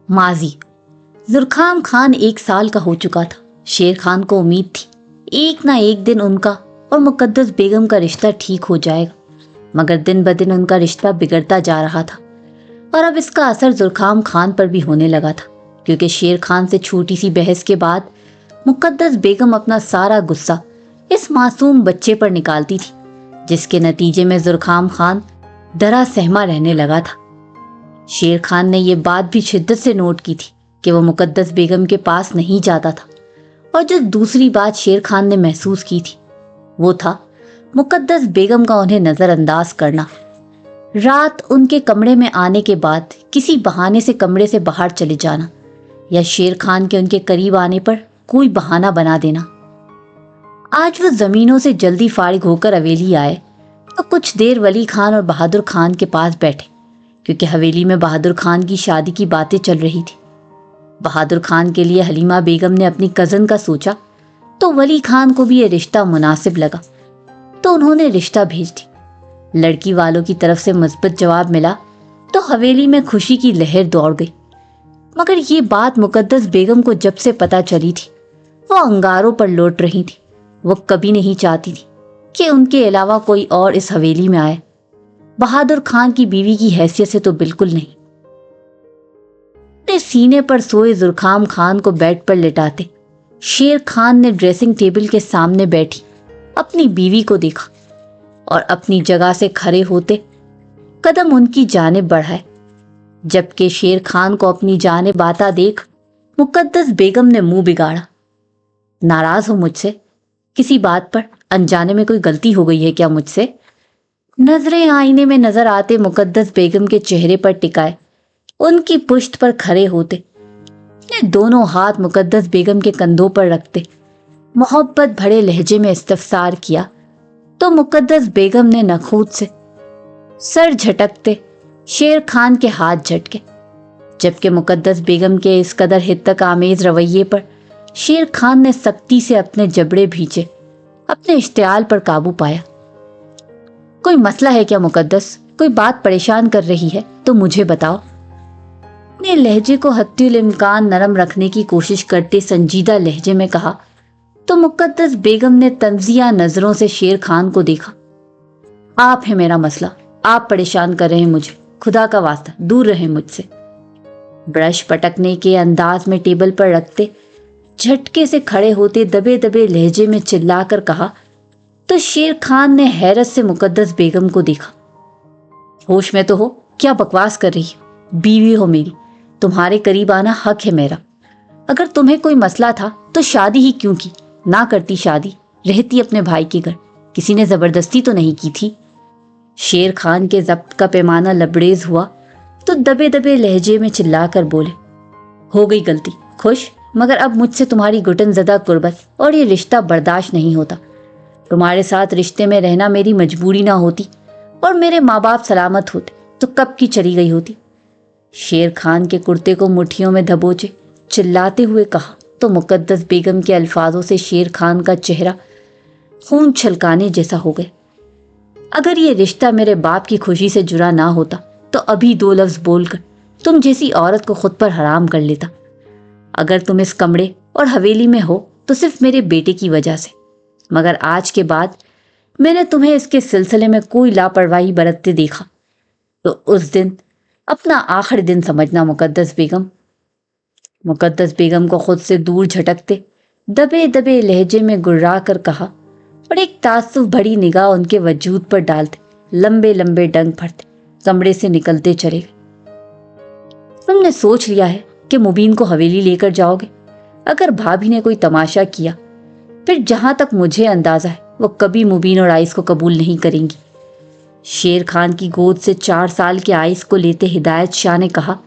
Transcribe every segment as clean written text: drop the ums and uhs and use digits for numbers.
माजी। जुरखाम खान 1 साल का हो चुका था। शेर खान को उम्मीद थी एक ना एक दिन उनका और मुकद्दस बेगम का रिश्ता ठीक हो जाएगा, मगर दिन ब दिन उनका रिश्ता बिगड़ता जा रहा था। और अब इसका असर जुरखाम खान पर भी होने लगा था, क्योंकि शेर खान से छोटी सी बहस के बाद मुकद्दस बेगम अपना सारा गुस्सा इस मासूम बच्चे पर निकालती थी, जिसके नतीजे में जुरखाम खान डरा सहमा रहने लगा था। शेर खान ने यह बात भी शिद्दत से नोट की थी कि वो मुकद्दस बेगम के पास नहीं जाता था, और जो दूसरी बात शेर खान ने महसूस की थी वो था मुकद्दस बेगम का उन्हें नजरअंदाज करना। रात उनके कमरे में आने के बाद किसी बहाने से कमरे से बाहर चले जाना, या शेर खान के उनके करीब आने पर कोई बहाना बना देना। आज वो जमीनों से जल्दी फारिग होकर हवेली आए तो कुछ देर वली खान और बहादुर खान के पास बैठे, क्योंकि हवेली में बहादुर खान की शादी की बातें चल रही थी। बहादुर खान के लिए हलीमा बेगम ने अपनी कजन का सोचा तो वली खान को भी यह रिश्ता मुनासिब लगा, तो उन्होंने रिश्ता भेज दी। लड़की वालों की तरफ से मुस्बत जवाब मिला तो हवेली में खुशी की लहर दौड़ गई। मगर ये बात मुकद्दस बेगम को जब से पता चली थी वो अंगारों पर लौट रही थी। वो कभी नहीं चाहती थी कि उनके अलावा कोई और इस हवेली में आए, बहादुर खान की बीवी की हैसियत से तो बिल्कुल नहीं। अपने सीने पर सोए जुरखाम खान को बेड पर लिटाते शेर खान ने ड्रेसिंग टेबल के सामने बैठी अपनी बीवी को देखा और अपनी जगह से खड़े होते कदम उनकी जानिब बढ़ाए, जबकि शेर खान को अपनी जानिब आता देख मुकद्दस बेगम ने मुंह बिगाड़ा। नाराज हो मुझसे? किसी बात पर? अनजाने में कोई गलती हो गई है क्या मुझसे? नजरें आईने में नजर आते मुकद्दस बेगम के चेहरे पर टिकाए उनकी पुश्त पर खड़े होते, अपने दोनों हाथ मुकद्दस बेगम के कंधों पर रखते मोहब्बत भरे लहजे में इस्तफसार किया, तो मुकद्दस बेगम ने नखूत से सर झटकते शेर खान के हाथ झटके, जबकि मुकद्दस बेगम के इस कदर हित्तक आमेज रवैये पर शेर खान ने सख्ती से अपने जबड़े भींचे, अपने इश्तियाल पर काबू पाया। कोई मसला है क्या मुकद्दस? कोई बात परेशान कर रही है तो मुझे बताओ। अपने लहजे को हत्युल इम्कान नरम रखने की कोशिश करते संजीदा लहजे में कहा, तो मुकद्दस बेगम ने तंजिया नजरों से शेर खान को देखा। आप है मेरा मसला, आप परेशान कर रहे हैं मुझे, खुदा का वास्ता दूर रहे मुझसे। ब्रश पटकने के अंदाज में टेबल पर रखते झटके से खड़े होते दबे दबे लहजे में चिल्लाकर कहा, तो शेर खान ने हैरत से मुकद्दस बेगम को देखा। होश में तो हो? क्या बकवास कर रही है? बीवी हो मेरी, तुम्हारे करीब आना हक है मेरा। अगर तुम्हें कोई मसला था तो शादी ही क्यों की? ना करती शादी, रहती अपने भाई के घर। किसी ने जबरदस्ती तो नहीं की थी? शेर खान के जब्त का पैमाना लबरेज हुआ तो दबे दबे लहजे में चिल्लाकर बोले, हो गई गलती, खुश? मगर अब मुझसे तुम्हारी घुटन ज़दा कुर्बत और ये रिश्ता बर्दाश्त नहीं होता। तुम्हारे साथ रिश्ते में रहना मेरी मजबूरी ना होती और मेरे माँ बाप सलामत होते तो कब की चली गई होती। शेर खान के कुर्ते को मुट्ठियों में दबोचे चिल्लाते हुए कहा, तो मुकद्दस बेगम के अल्फाजों से शेर खान का चेहरा खून छलकाने जैसा हो गया। अगर ये रिश्ता मेरे बाप की खुशी से जुड़ा ना होता तो अभी 2 लफ्ज बोलकर तुम जैसी औरत को खुद पर हराम कर लेता। अगर तुम इस कमरे और हवेली में हो तो सिर्फ मेरे बेटे की वजह से, मगर आज के बाद मैंने तुम्हें इसके सिलसिले में कोई लापरवाही बरतते देखा तो उस दिन अपना आखिरी दिन समझना मुकद्दस बेगम। मुकद्दस बेगम को खुद से दूर झटकते दबे दबे लहजे में गुर्रा कर कहा और एक तासुफ भरी निगाह उनके वजूद पर डालते लंबे लंबे डंग फड़ते कमरे से निकलते चले गए। तुमने सोच लिया है कि मुबीन को हवेली लेकर जाओगे? अगर भाभी ने कोई तमाशा किया फिर जहां तक मुझे अंदाजा है वो कभी मुबीन और आइस को कबूल नहीं करेंगी। शेर खान की गोद से 4 साल के आइस को लेते हिदायत शाह ने कहा,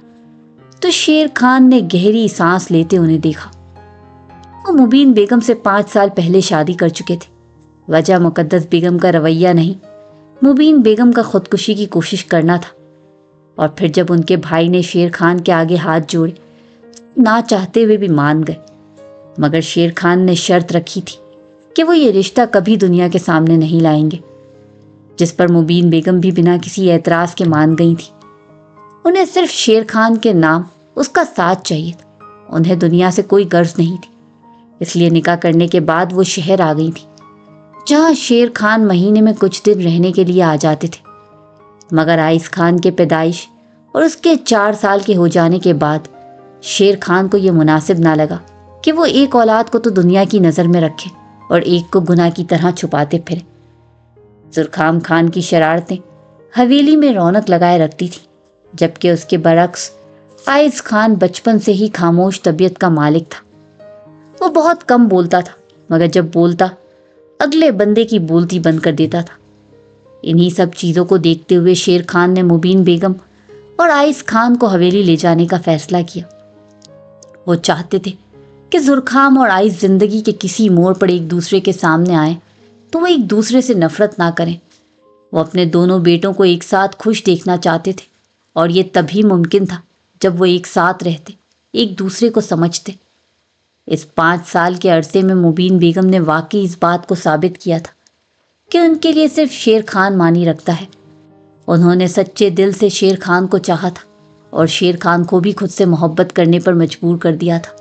तो शेर खान ने गहरी सांस लेते उन्हें देखा। वो मुबीन बेगम से 5 साल पहले शादी कर चुके थे। वजह मुकद्दस बेगम का रवैया नहीं, मुबीन बेगम का खुदकुशी की कोशिश करना था। और फिर जब उनके भाई ने शेर खान के आगे हाथ जोड़े, ना चाहते हुए भी मान गए, मगर शेर खान ने शर्त रखी थी कि वो ये रिश्ता कभी दुनिया के सामने नहीं लाएंगे, जिस पर मुबीन बेगम भी बिना किसी एतराज के मान गई थी। उन्हें सिर्फ शेर खान के नाम اس کا ساتھ چاہیے تھا، انہیں دنیا سے کوئی غرض نہیں تھی، اس لیے نکاح کرنے کے بعد وہ شہر آ گئی تھی، جہاں شیر خان مہینے میں کچھ دن رہنے کے لیے آ جاتے تھے۔ مگر آئس خان کے پیدائش اور اس کے 4 سال کے ہو جانے کے بعد شیر خان کو یہ مناسب نہ لگا کہ وہ ایک اولاد کو تو دنیا کی نظر میں رکھے اور ایک کو گناہ کی طرح چھپاتے پھرے۔ زرخام خان کی شرارتیں حویلی میں رونق لگائے رکھتی تھی، جبکہ اس کے برعکس آئس خان بچپن سے ہی خاموش طبیعت کا مالک تھا۔ وہ بہت کم بولتا تھا، مگر جب بولتا اگلے بندے کی بولتی بند کر دیتا تھا۔ انہی سب چیزوں کو دیکھتے ہوئے شیر خان نے مبین بیگم اور آئس خان کو حویلی لے جانے کا فیصلہ کیا۔ وہ چاہتے تھے کہ زرخام اور آئس زندگی کے کسی موڑ پر ایک دوسرے کے سامنے آئیں تو وہ ایک دوسرے سے نفرت نہ کریں۔ وہ اپنے دونوں بیٹوں کو ایک ساتھ خوش دیکھنا چاہتے تھے، اور یہ تبھی ممکن تھا جب وہ ایک ساتھ رہتے، ایک دوسرے کو سمجھتے۔ اس 5 سال کے عرصے میں مبین بیگم نے واقعی اس بات کو ثابت کیا تھا کہ ان کے لیے صرف شیر خان معنی رکھتا ہے۔ انہوں نے سچے دل سے شیر خان کو چاہا تھا اور شیر خان کو بھی خود سے محبت کرنے پر مجبور کر دیا تھا۔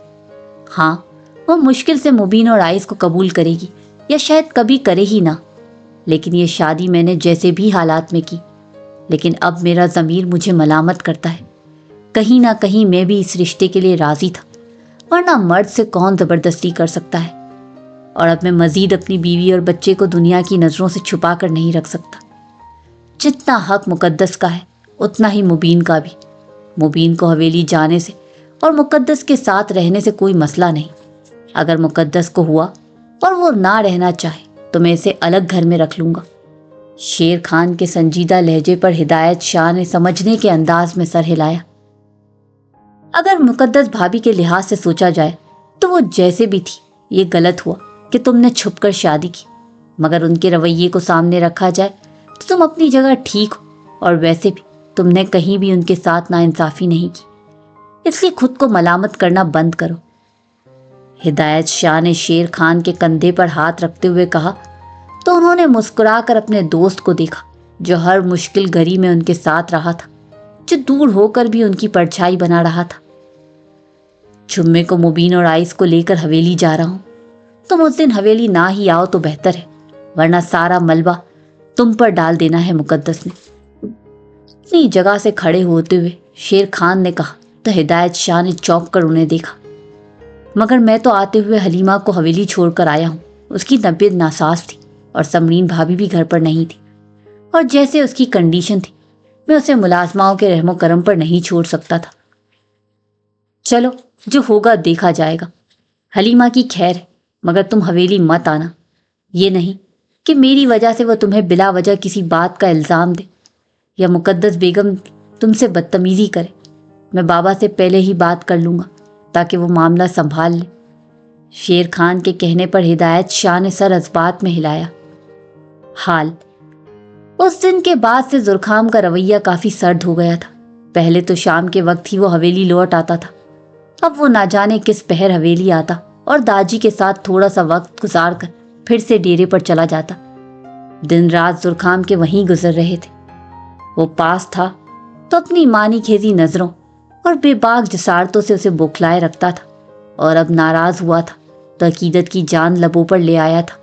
ہاں، وہ مشکل سے مبین اور آئس کو قبول کرے گی، یا شاید کبھی کرے ہی نہ، لیکن یہ شادی میں نے جیسے بھی حالات میں کی۔ لیکن اب میرا ضمیر مجھے ملامت کرتا ہے، کہیں نہ کہیں میں بھی اس رشتے کے لیے راضی تھا، ورنہ مرد سے کون زبردستی کر سکتا ہے؟ اور اب میں مزید اپنی بیوی اور بچے کو دنیا کی نظروں سے چھپا کر نہیں رکھ سکتا۔ جتنا حق مقدس کا ہے اتنا ہی مبین کا بھی۔ مبین کو حویلی جانے سے اور مقدس کے ساتھ رہنے سے کوئی مسئلہ نہیں۔ اگر مقدس کو ہوا اور وہ نہ رہنا چاہے تو میں اسے الگ گھر میں رکھ لوں گا۔ شیر خان کے سنجیدہ لہجے پر ہدایت شاہ نے سمجھنے کے انداز میں سر ہلایا۔ اگر مقدس بھابھی کے لحاظ سے سوچا جائے تو وہ جیسے بھی تھی، یہ غلط ہوا کہ تم نے چھپ کر شادی کی، مگر ان کے رویے کو سامنے رکھا جائے تو تم اپنی جگہ ٹھیک ہو، اور ویسے بھی تم نے کہیں بھی ان کے ساتھ ناانصافی نہیں کی، اس لیے خود کو ملامت کرنا بند کرو۔ ہدایت شاہ نے شیر خان کے کندھے پر ہاتھ رکھتے ہوئے کہا تو انہوں نے مسکرا کر اپنے دوست کو دیکھا، جو ہر مشکل گھڑی میں ان کے ساتھ رہا تھا، جو دور ہو کر بھی ان کی پرچھائی بنا رہا تھا۔ جمعے کو مبین اور آئس کو لے کر حویلی جا رہا ہوں، تم اس دن حویلی نہ ہی آؤ تو بہتر ہے، ورنہ سارا ملبہ تم پر ڈال دینا ہے مقدس نے۔ اپنی جگہ سے کھڑے ہوتے ہوئے شیر خان نے کہا تو ہدایت شاہ نے چونک کر انہیں دیکھا۔ مگر میں تو آتے ہوئے حلیمہ کو حویلی چھوڑ کر آیا ہوں، اس کی طبیعت ناساز تھی اور سمرین بھابھی بھی گھر پر نہیں تھی، اور جیسے اس کی کنڈیشن تھی میں اسے ملازماؤں کے رحم و کرم پر نہیں چھوڑ سکتا تھا۔ چلو، جو ہوگا دیکھا جائے گا۔ حلیمہ کی خیر ہے، مگر تم حویلی مت آنا۔ یہ نہیں کہ میری وجہ سے وہ تمہیں بلا وجہ کسی بات کا الزام دے، یا مقدس بیگم تم سے بدتمیزی کرے۔ میں بابا سے پہلے ہی بات کر لوں گا تاکہ وہ معاملہ سنبھال لے۔ شیر خان کے کہنے پر ہدایت شاہ نے سر اسبات میں ہلایا۔ حال اس دن کے بعد سے زرخام کا رویہ کافی سرد ہو گیا تھا۔ پہلے تو شام کے وقت ہی وہ حویلی لوٹ آتا تھا، اب وہ نہ جانے کس پہر حویلی آتا اور داجی کے ساتھ تھوڑا سا وقت گزار کر پھر سے ڈیرے پر چلا جاتا۔ دن رات زرخام کے وہیں گزر رہے تھے۔ وہ پاس تھا تو اپنی مانی کھیزی نظروں اور بے باک جسارتوں سے اسے بوکھلائے رکھتا تھا، اور اب ناراض ہوا تھا تو عقیدت کی جان لبوں پر لے آیا تھا۔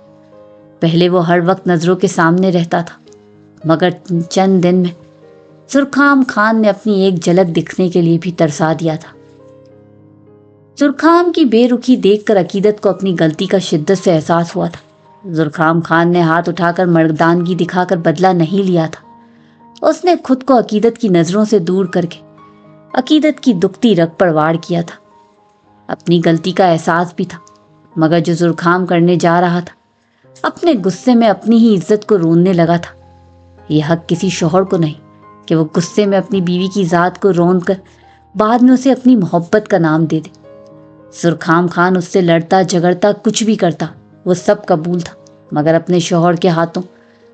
پہلے وہ ہر وقت نظروں کے سامنے رہتا تھا، مگر چند دن میں زرخام خان نے اپنی ایک جھلک دکھنے کے لیے بھی ترسا دیا تھا۔ زرخام کی بے رخی دیکھ کر عقیدت کو اپنی غلطی کا شدت سے احساس ہوا تھا۔ زرخام خان نے ہاتھ اٹھا کر مردانگی دکھا کر بدلہ نہیں لیا تھا۔ اس نے خود کو عقیدت کی نظروں سے دور کر کے عقیدت کی دکھتی رگ پر وار کیا تھا۔ اپنی غلطی کا احساس بھی تھا، مگر جو زرخام کرنے جا رہا تھا اپنے غصے میں اپنی ہی عزت کو روننے لگا تھا۔ یہ حق کسی شوہر کو نہیں کہ وہ غصے میں اپنی بیوی کی ذات کو روند کر بعد میں اسے اپنی محبت کا نام دے دے۔ زرخام خان اس سے لڑتا جھگڑتا کچھ بھی کرتا، وہ سب قبول تھا، مگر اپنے شوہر کے ہاتھوں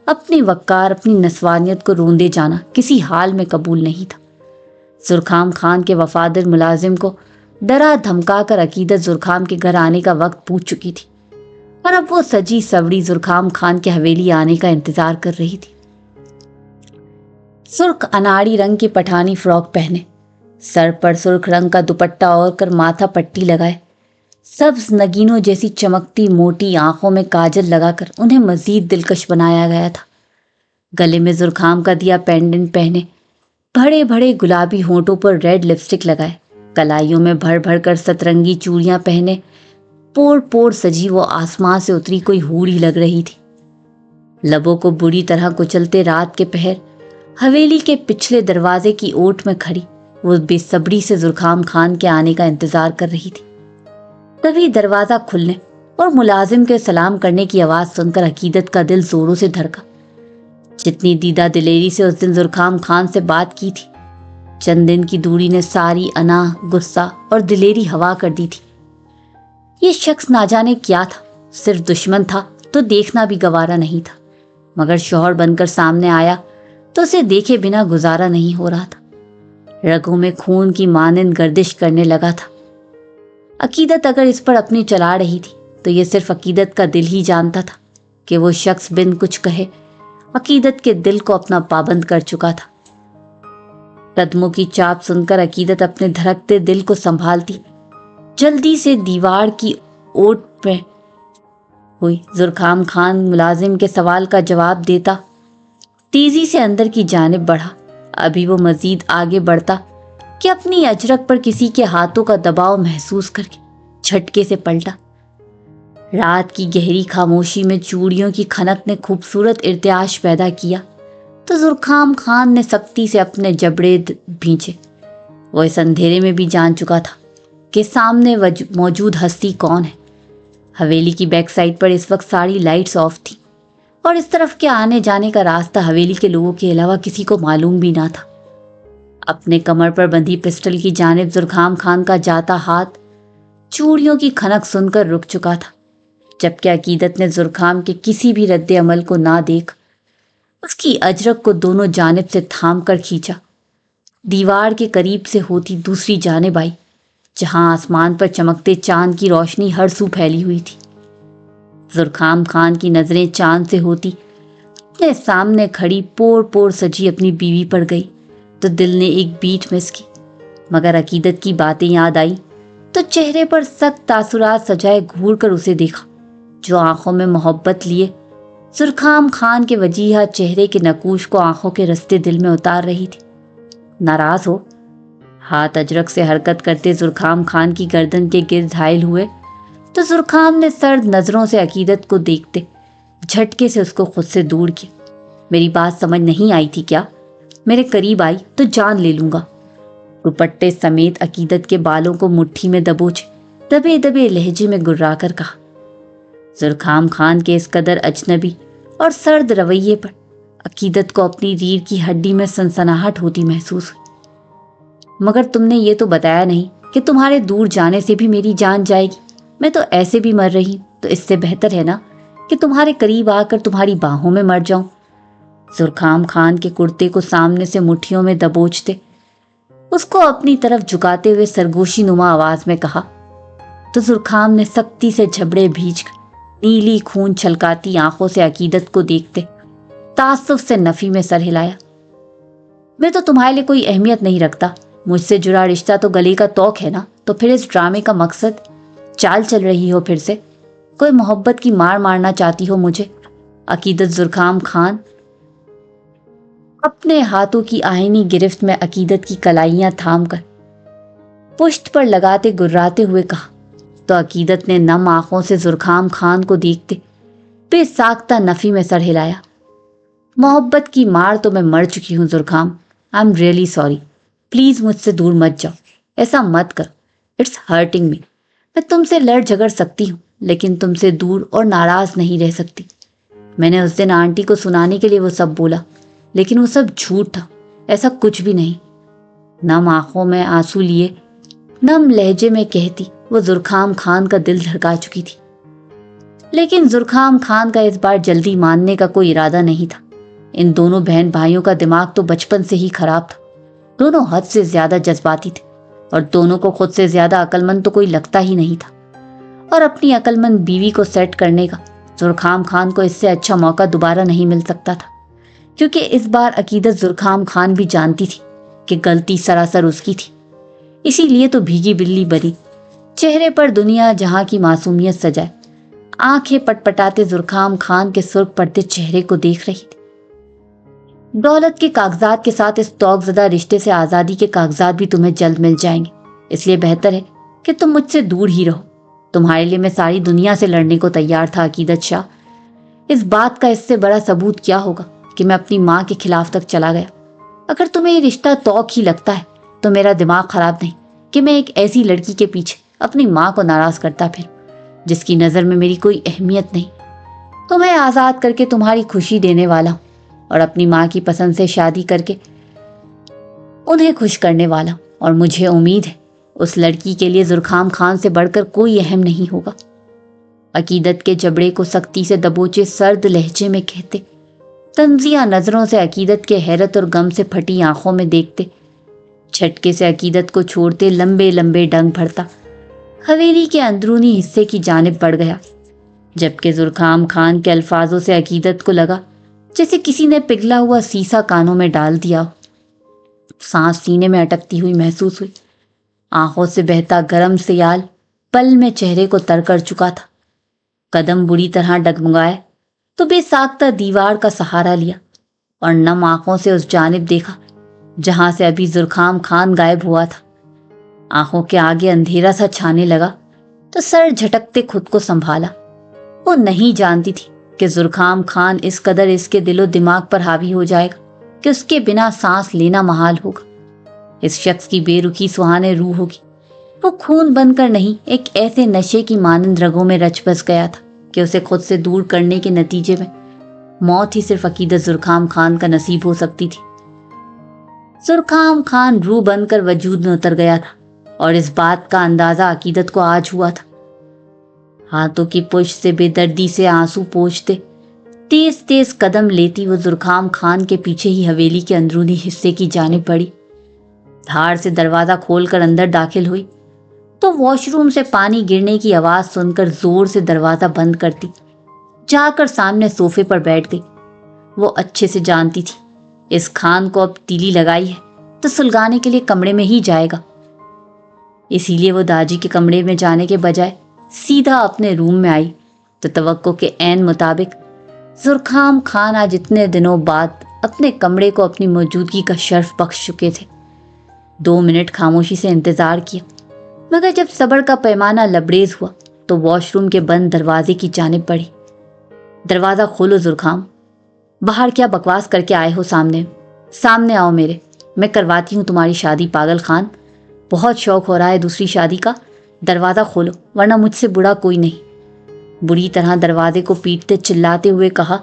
اپنی وقار، اپنی نسوانیت کو روندے جانا کسی حال میں قبول نہیں تھا۔ زرخام خان کے وفادار ملازم کو ڈرا دھمکا کر عقیدت زرخام کے گھر آنے کا وقت پوچھ چکی تھی، اور اب وہ سجی سوری زرخام خان کے حویلی آنے کا انتظار کر رہی تھی۔ سرخ اناڑی رنگ کی پٹھانی فراک پہنے، सर पर सुर्ख रंग का दुपट्टा ओढ़ कर माथा पट्टी लगाए, सब्ज नगीनों जैसी चमकती मोटी आंखों में काजल लगाकर उन्हें मजीद दिलकश बनाया गया था। गले में जुरखाम का दिया पेंडेंट पहने, बड़े बड़े गुलाबी होंठों पर रेड लिपस्टिक लगाए, कलाइयों में भर भर कर सतरंगी चूड़ियां पहने, पोर पोर सजी वो आसमां से उतरी कोई हूड़ी लग रही थी। लबों को बुरी तरह कुचलते रात के पहर हवेली के पिछले दरवाजे की ओट में खड़ी वो बेसब्री से जुरखाम खान के आने का इंतजार कर रही थी। तभी दरवाजा खुलने और मुलाजिम के सलाम करने की आवाज सुनकर अकीदत का दिल जोरों से धड़का। जितनी दीदा दिलेरी से उस दिन जुरखाम खान से बात की थी, चंद दिन की दूरी ने सारी अना, गुस्सा और दिलेरी हवा कर दी थी। ये शख्स ना जाने क्या था, सिर्फ दुश्मन था तो देखना भी गवारा नहीं था, मगर शौहर बनकर सामने आया तो उसे देखे बिना गुजारा नहीं हो रहा था। रगों में खून की मानिंद गर्दिश करने लगा था। अकीदत अगर इस पर अपनी चला रही थी तो ये सिर्फ अकीदत का दिल ही जानता था कि वो शख्स बिन कुछ कहे अकीदत के दिल को अपना पाबंद कर चुका था। कदमों की चाप सुनकर अकीदत अपने धड़कते दिल को संभालती जल्दी से दीवार की ओट पे हुई। जुरखाम खान मुलाजिम के सवाल का जवाब देता तेजी से अंदर की जानिब बढ़ा। अभी वो मजीद आगे बढ़ता कि अपनी अजरक पर किसी के हाथों का दबाव महसूस करके झटके से पलटा। रात की गहरी खामोशी में चूड़ियों की खनक ने खूबसूरत इर्तियाश पैदा किया तो जुरखाम खान ने सख्ती से अपने जबड़े भींचे। वो इस अंधेरे में भी जान चुका था कि सामने मौजूद हस्ती कौन है। हवेली की बैक साइड पर इस वक्त सारी लाइट्स ऑफ थी और इस तरफ के आने जाने का रास्ता हवेली के लोगों के अलावा किसी को मालूम भी ना था। अपने कमर पर बंधी पिस्टल की जानिब जुरखाम खान का जाता हाथ चूड़ियों की खनक सुनकर रुक चुका था, जबकि अकीदत ने जुरखाम के किसी भी रद्द अमल को ना देख उसकी अजरक को दोनों जानिब से थाम कर खींचा। दीवार के करीब से होती दूसरी जानिब आई, जहां आसमान पर चमकते चांद की रोशनी हर सू फैली हुई थी। जुरखाम खान की नजरें चांद से होती अपने सामने खड़ी पोर पोर सजी अपनी बीवी पर गई तो दिल ने एक बीट मिस की, मगर अकीदत की बातें याद आई तो चेहरे पर सख्त तासुरात सजाए घूर कर उसे देखा, जो आंखों में मोहब्बत लिए जुरखाम खान के वजीहा चेहरे के नकूश को आंखों के रस्ते दिल में उतार रही थी। नाराज हो? हाथ अजरक से हरकत करते जुरखाम खान की गर्दन के गिर्द घायल हुए तो जुरखाम ने सर्द नजरों से अकीदत को देखते झटके से उसको खुद से दूर किया। मेरी बात समझ नहीं आई थी क्या? मेरे करीब आई तो जान ले लूंगा। दुपट्टे समेत अकीदत के बालों को मुट्ठी में दबोचे दबे दबे लहजे में गुर्रा कर कहा। जुरखाम खान के इस कदर अजनबी और सर्द रवैये पर अकीदत को अपनी रीढ़ की हड्डी में सनसनाहट होती महसूस हुई। मगर तुमने ये तो बताया नहीं कि तुम्हारे दूर जाने से भी मेरी जान जाएगी। मैं तो ऐसे भी मर रही, तो इससे बेहतर है ना कि तुम्हारे करीब आकर तुम्हारी बाहों में मर जाऊं। जुरखाम खान के कुर्ते को सामने से मुट्ठियों में दबोचते उसको अपनी तरफ झुकाते हुए सरगोशी नुमा आवाज में कहा तो जुरखाम ने सख्ती से झबड़े भींचकर नीली खून छलकाती आंखों से अकीदत को देखते तासुफ से नफी में सर हिलाया। मैं तो तुम्हारे लिए कोई अहमियत नहीं रखता। मुझसे जुड़ा रिश्ता तो गले का तौक है ना, तो फिर इस ड्रामे का मकसद? चाल चल रही हो फिर से? कोई मोहब्बत की मार मारना चाहती हो मुझे? अकीदत जुरखाम खान अपने हाथों की आईनी गिरफ्त में अकीदत की कलाइयां थाम कर पुश्त पर लगाते गुर्राते हुए कहा तो अकीदत ने नम आंखों से जुरखाम खान को देखते बेसाख्ता नफी में सर हिलाया। मोहब्बत की मार तो मैं मर चुकी हूं जुरखाम। I am really sorry. Please मुझसे दूर मत जाओ, ऐसा मत करो। It's hurting me. मैं तुमसे लड़ झगड़ सकती हूँ, लेकिन तुमसे दूर और नाराज नहीं रह सकती। मैंने उस दिन आंटी को सुनाने के लिए वो सब बोला, लेकिन वो सब झूठ था। ऐसा कुछ भी नहीं। नम आंखों में आंसू लिए नम लहजे में कहती वो जुरखाम खान का दिल धड़का चुकी थी। लेकिन जुरखाम खान का इस बार जल्दी मानने का कोई इरादा नहीं था। इन दोनों बहन भाइयों का दिमाग तो बचपन से ही खराब था। दोनों हद से ज्यादा जज्बाती थे और दोनों को खुद से ज्यादा अक्लमंद तो कोई लगता ही नहीं था। और अपनी अक्लमंद बीवी को सेट करने का जुरखाम खान को इससे अच्छा मौका दोबारा नहीं मिल सकता था, क्योंकि इस बार अकीदत जुरखाम खान भी जानती थी कि गलती सरासर उसकी थी इसी लिए तो भीगी बिल्ली बनी, चेहरे पर दुनिया जहां की मासूमियत सजाए। आंखें पटपटाते जुरखाम खान के सुर्ख पड़ते चेहरे को देख रही थी। दौलत के कागजात के साथ इस तौकज़दा रिश्ते से आज़ादी के कागजात भी तुम्हें जल्द मिल जाएंगे, इसलिए बेहतर है कि तुम मुझसे दूर ही रहो। तुम्हारे लिए मैं सारी दुनिया से लड़ने को तैयार था अकीदत शाह। इस बात का इससे बड़ा सबूत क्या होगा कि मैं अपनी माँ के खिलाफ तक चला गया। अगर तुम्हें ये रिश्ता तौक ही लगता है तो मेरा दिमाग खराब नहीं कि मैं एक ऐसी लड़की के पीछे अपनी माँ को नाराज करता फिरूं जिसकी नज़र में मेरी कोई अहमियत नहीं। तो मैं आज़ाद करके तुम्हारी खुशी देने वाला हूँ और अपनी माँ की पसंद से शादी करके उन्हें खुश करने वाला हूँ। और मुझे उम्मीद है उस लड़की के लिए जुरखाम खान से बढ़कर कोई अहम नहीं होगा। अकीदत के जबड़े को सख्ती से दबोचे सर्द लहजे में कहते, तंजिया नजरों से अकीदत के हैरत और गम से फटी आंखों में देखते, झटके से अकीदत को छोड़ते लंबे लंबे डंग भरता हवेली के अंदरूनी हिस्से की जानिब बढ़ गया, जबकि जुरखाम खान के अल्फाजों से अकीदत को लगा जैसे किसी ने पिघला हुआ सीसा कानों में डाल दिया हो। सांस सीने में अटकती हुई महसूस हुई। आंखों से बहता गर्म सियाल पल में चेहरे को तर कर चुका था। कदम बुरी तरह डगमगाए तो बेसाख्ता दीवार का सहारा लिया और नम आंखों से उस जानिब देखा जहां से अभी जुरखाम खान गायब हुआ था। आंखों के आगे अंधेरा सा छाने लगा तो सर झटकते खुद को संभाला। वो नहीं जानती थी कि जुरखाम खान इस कदर इसके दिलो दिमाग पर हावी हो जाएगा कि उसके बिना सांस लेना महाल होगा। इस शख्स की बेरुखी सुहाने रूह होगी। वो खून बनकर नहीं, एक ऐसे नशे की मानंद रगों में रच बस गया था कि उसे खुद से दूर करने के नतीजे में मौत ही सिर्फ अकीदत जुरखाम खान का नसीब हो सकती थी। जुरखाम खान रूह बनकर वजूद में उतर गया था और इस बात का अंदाजा अकीदत को आज हुआ था। हाथों की पुष्ट से बेदर्दी से आंसू पोंछते तेज तेज कदम लेती वो जुरखाम खान के पीछे ही हवेली के अंदरूनी हिस्से की जानिब बढ़ी। धार से दरवाजा खोलकर अंदर दाखिल हुई तो वॉशरूम से पानी गिरने की आवाज सुनकर जोर से दरवाजा बंद करती जाकर सामने सोफे पर बैठ गई। वो अच्छे से जानती थी इस खान को अब तीली लगाई है तो सुलगाने के लिए कमरे में ही जाएगा। इसीलिए वो दाजी के कमरे में जाने के बजाय सीधा अपने रूम में आई तो तवक्को के ऐन मुताबिक जुरखाम खान आज इतने दिनों बाद अपने कमरे को अपनी मौजूदगी का शर्फ बख्श चुके थे। 2 मिनट खामोशी से इंतजार किया, मगर जब सब्र का पैमाना लबरेज हुआ तो वॉशरूम के बंद दरवाजे की जानिब बढ़ी। दरवाजा खोलो जुरखाम, बाहर क्या बकवास करके आए हो? सामने आओ मेरे, मैं करवाती हूँ तुम्हारी शादी। पागल खान, बहुत शौक हो रहा है दूसरी शादी का। दरवाजा खोलो वरना मुझसे बुरा कोई नहीं। बुरी तरह दरवाजे को पीटते चिल्लाते हुए कहा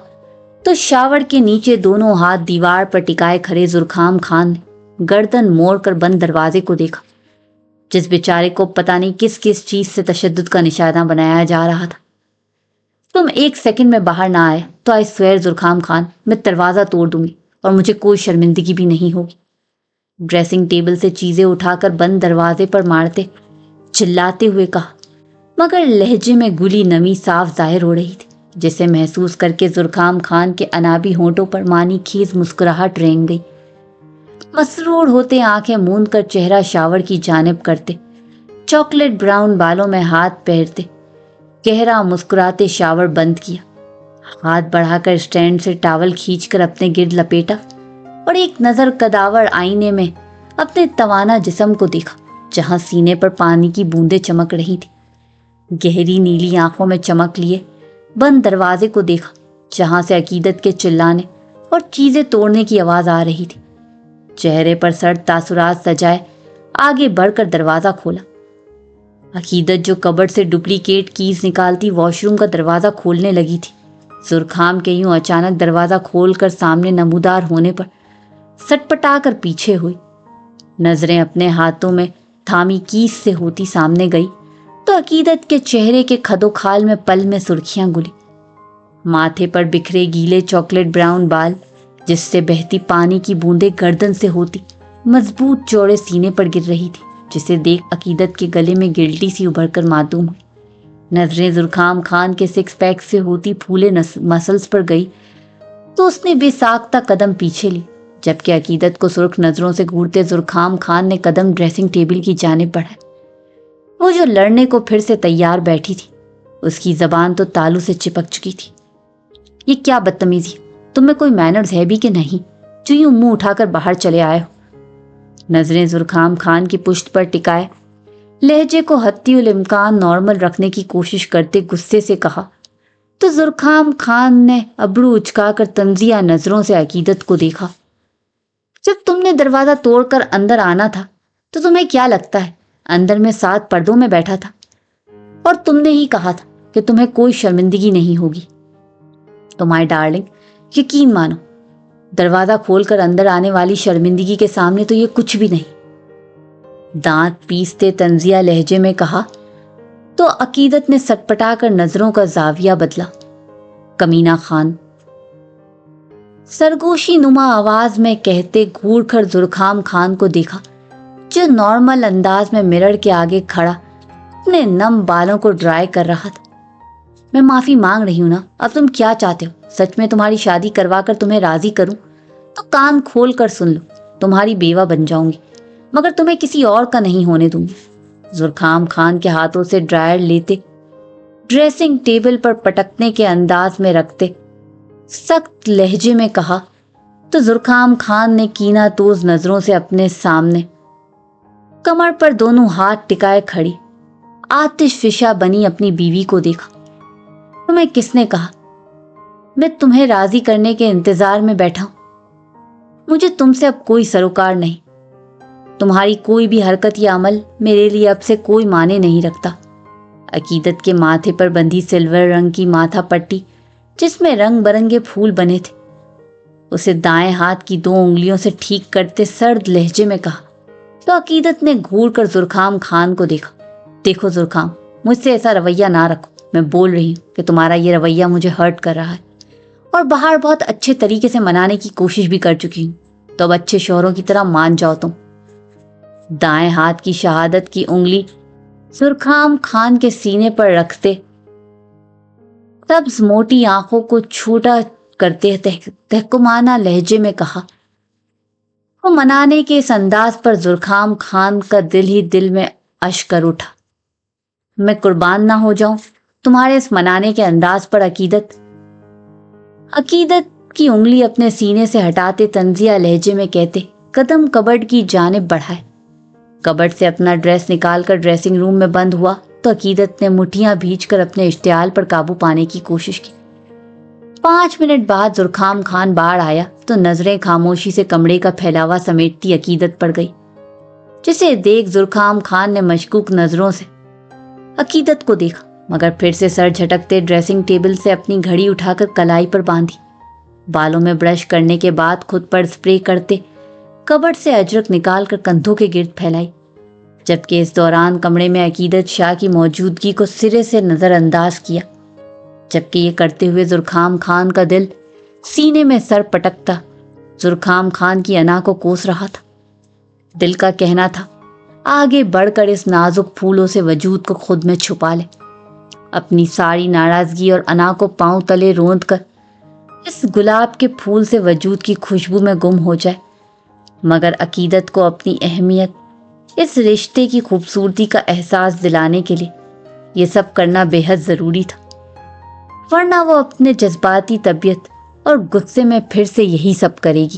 तो शावर के नीचे दोनों हाथ दीवार पर टिकाए खड़े जुरखाम खान ने गर्दन मोड़कर बंद दरवाजे को देखा, जिस बेचारे को पता नहीं किस किस चीज से तशद्दुद का निशाना बनाया जा रहा था। तुम 1 सेकंड में बाहर ना आए तो आई स्वेर जुरखाम खान, मैं दरवाजा तोड़ दूंगी और मुझे कोई शर्मिंदगी भी नहीं होगी। ड्रेसिंग टेबल से चीजें उठाकर बंद दरवाजे पर मारते चिल्लाते हुए कहा, मगर लहजे में गुली नमी साफ जाहिर हो रही थी, जिसे महसूस करके जुरखाम खान के अनाबी होंठों पर मानी खीज मुस्कुराहट रेंग गई। मसरूर होते आंखें मूंद कर चेहरा शावर की जानिब करते, चॉकलेट ब्राउन बालों में हाथ फेरते गहरा मुस्कुराते शावर बंद किया। हाथ बढ़ाकर स्टैंड से टॉवल खींचकर अपने गिर्द लपेटा और एक नजर कदावर आईने में अपने तवाना जिस्म को देखा, जहां सीने पर पानी की बूंदें चमक रही थी। गहरी नीली आंखों में चमक लिए बंद दरवाजे को देखा, जहां से अकीदत के चिल्लाने और चीजें तोड़ने की आवाज आ रही थी। चेहरे पर सर्द तासुरात सजाए आगे बढ़कर दरवाजा खोला। अकीदत जो कबर्ड से डुप्लीकेट कीज निकालती वॉशरूम का दरवाजा खोलने लगी थी, जुरखाम के यूं अचानक दरवाजा खोलकर सामने नमूदार होने पर सटपटा कर पीछे हुई। नजरें अपने हाथों में थामी कीज से होती सामने गई तो अकीदत के चेहरे के खदोखाल में पल में सुर्खियां गुली। माथे पर बिखरे गीले चॉकलेट ब्राउन बाल, जिससे बहती पानी की बूंदें गर्दन से होती मजबूत चौड़े सीने पर गिर रही थी, जिसे देख अकीदत के गले में गिल्टी सी उभरकर मातूम हुई। नजरें जुरखाम खान के 6 पैक से होती फूले मसल्स पर गई तो उसने बेसाख्ता कदम पीछे ली جبکہ عقیدت کو سرخ نظروں سے گھورتے زرخام خان نے قدم ڈریسنگ ٹیبل کی جانب بڑھائے۔ وہ جو لڑنے کو پھر سے تیار بیٹھی تھی، اس کی زبان تو تالو سے چپک چکی تھی۔ یہ کیا بدتمیزی، تم میں کوئی مینرز ہے بھی کہ نہیں، جو یوں منہ اٹھا کر باہر چلے آئے ہو؟ نظریں زرخام خان کی پشت پر ٹکائے لہجے کو حتی الامکان نارمل رکھنے کی کوشش کرتے غصے سے کہا تو زرخام خان نے ابرو اچکا کر طنزیہ نظروں سے عقیدت کو دیکھا۔ جب تم نے دروازہ توڑ کر اندر آنا تھا تو تمہیں کیا لگتا ہے اندر میں 7 پردوں میں بیٹھا تھا، اور تم نے ہی کہا تھا کہ تمہیں کوئی شرمندگی نہیں ہوگی۔ تمہاری ڈارلنگ، یقین مانو، دروازہ کھول کر اندر آنے والی شرمندگی کے سامنے تو یہ کچھ بھی نہیں۔ دانت پیستے طنزیہ لہجے میں کہا تو عقیدت نے سٹپٹا کر نظروں کا زاویہ بدلا۔ کمینہ خان، سرگوشی نما آواز میں کہتے گھور کر زرخام خان کو دیکھا، جو نارمل انداز میں مرر کے آگے کھڑا اپنے نم بالوں کو ڈرائی کر رہا تھا۔ میں معافی مانگ رہی ہوں نا، اب تم کیا چاہتے ہو؟ سچ میں تمہاری شادی کروا کر تمہیں راضی کروں تو کان کھول کر سن لو، تمہاری بیوہ بن جاؤں گی، مگر تمہیں کسی اور کا نہیں ہونے دوں گی۔ زرخام خان کے ہاتھوں سے ڈرائر لیتے ڈریسنگ ٹیبل پر پٹکنے کے انداز میں رکھتے سخت لہجے میں کہا تو زرخام خان نے کینہ توز نظروں سے اپنے سامنے کمر پر دونوں ہاتھ ٹکائے کھڑی آتش فشاں بنی اپنی بیوی کو دیکھا۔ تمہیں کس نے کہا میں تمہیں راضی کرنے کے انتظار میں بیٹھا ہوں؟ مجھے تم سے اب کوئی سروکار نہیں، تمہاری کوئی بھی حرکت یا عمل میرے لیے اب سے کوئی معنی نہیں رکھتا۔ عقیدت کے ماتھے پر بندھی سلور رنگ کی ماتھا پٹی جس میں رنگ برنگے پھول بنے تھے اسے دائیں ہاتھ کی 2 انگلیوں سے ٹھیک کرتے سرد لہجے میں کہا تو عقیدت نے گھور کر زرخام خان کو دیکھا۔ دیکھو زرخام، مجھ سے ایسا رویہ نہ رکھو، میں بول رہی ہوں کہ تمہارا یہ رویہ مجھے ہرٹ کر رہا ہے، اور باہر بہت اچھے طریقے سے منانے کی کوشش بھی کر چکی ہوں، تو اب اچھے شوہروں کی طرح مان جاؤ تم۔ دائیں ہاتھ کی شہادت کی انگلی زرخام خان کے سینے پر رکھتے سبز موٹی آنکھوں کو چھوٹا کرتے تحکمانہ لہجے میں کہا۔ وہ منانے کے اس انداز پر زرخام خان کا دل ہی دل میں اشک کر اٹھا۔ میں قربان نہ ہو جاؤں تمہارے اس منانے کے انداز پر عقیدت۔ عقیدت کی انگلی اپنے سینے سے ہٹاتے طنزیہ لہجے میں کہتے قدم کبرڈ کی جانب بڑھائے۔ کبرڈ سے اپنا ڈریس نکال کر ڈریسنگ روم میں بند ہوا تو عقیدت نے مٹھیاں بھیج کر اپنے اشتعال پر قابو پانے کی کوشش کی۔ 5 منٹ بعد زرخام خان باہر آیا تو نظریں خاموشی سے کمرے کا پھیلاوا سمیٹتی عقیدت پر گئی، جسے دیکھ زرخام خان نے مشکوک نظروں سے عقیدت کو دیکھا، مگر پھر سے سر جھٹکتے ڈریسنگ ٹیبل سے اپنی گھڑی اٹھا کر کلائی پر باندھی۔ بالوں میں برش کرنے کے بعد خود پر سپرے کرتے کبرڈ سے اجرک نکال کر کندھوں کے گرد پھیلائی، جبکہ اس دوران کمرے میں عقیدت شاہ کی موجودگی کو سرے سے نظر انداز کیا، جبکہ یہ کرتے ہوئے زرخام خان کا دل سینے میں سر پٹکتا زرخام خان کی انا کو کوس رہا تھا۔ دل کا کہنا تھا آگے بڑھ کر اس نازک پھولوں سے وجود کو خود میں چھپا لے، اپنی ساری ناراضگی اور انا کو پاؤں تلے روند کر اس گلاب کے پھول سے وجود کی خوشبو میں گم ہو جائے، مگر عقیدت کو اپنی اہمیت، اس رشتے کی خوبصورتی کا احساس دلانے کے لیے یہ سب کرنا بے حد ضروری تھا، ورنہ وہ اپنے جذباتی طبیعت اور غصے میں پھر سے یہی سب کرے گی۔